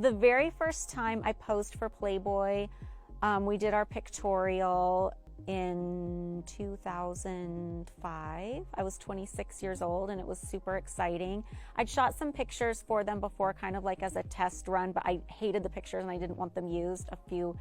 The very first time I posed for Playboy, we did our pictorial in 2005. I was 26 years old and it was super exciting. I'd shot some pictures for them before, kind of like as a test run, but I hated the pictures and I didn't want them used a few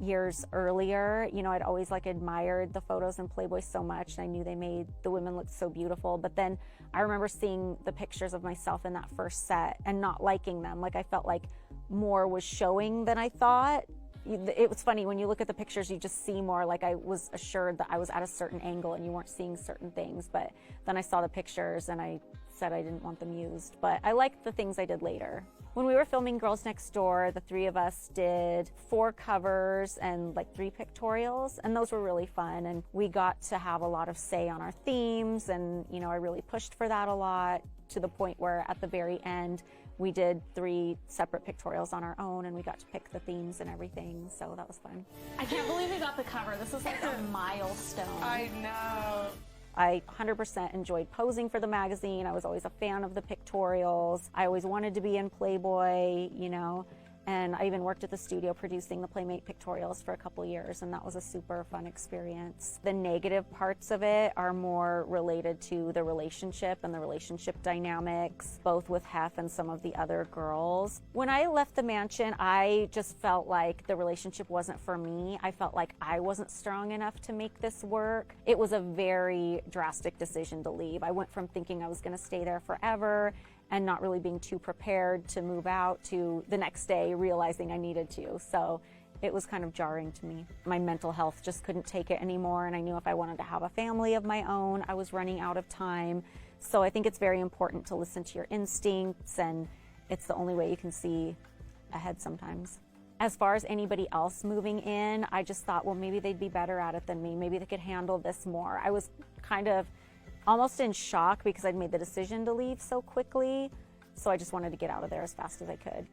years earlier. You know, I'd always like admired the photos in Playboy so much, and I knew they made the women look so beautiful. But then I remember seeing the pictures of myself in that first set and not liking them. Like, I felt like more was showing than I thought. It was funny, when you look at the pictures, you just see more. Like, I was assured that I was at a certain angle and you weren't seeing certain things, but then I saw the pictures and I said I didn't want them used. But I liked the things I did later. When we were filming Girls Next Door, the three of us did 4 covers and like 3 pictorials, and those were really fun, and we got to have a lot of say on our themes, and you know, I really pushed for that a lot, to the point where at the very end we did 3 separate pictorials on our own, and we got to pick the themes and everything, so that was fun. I can't believe we got the cover. This is like a milestone. I know. I 100% enjoyed posing for the magazine. I was always a fan of the pictorials. I always wanted to be in Playboy, you know, and I even worked at the studio producing the Playmate pictorials for a couple years, and that was a super fun experience. The negative parts of it are more related to the relationship and the relationship dynamics, both with Hef and some of the other girls. When I left the mansion, I just felt like the relationship wasn't for me. I felt like I wasn't strong enough to make this work. It was a very drastic decision to leave. I went from thinking I was going to stay there forever and not really being too prepared to move out, to the next day realizing I needed to. So it was kind of jarring to me. My mental health just couldn't take it anymore, and I knew if I wanted to have a family of my own, I was running out of time. So I think it's very important to listen to your instincts, and it's the only way you can see ahead sometimes. As far as anybody else moving in, I just thought, well, maybe they'd be better at it than me. Maybe they could handle this more. I was kind of almost in shock because I'd made the decision to leave so quickly. So I just wanted to get out of there as fast as I could.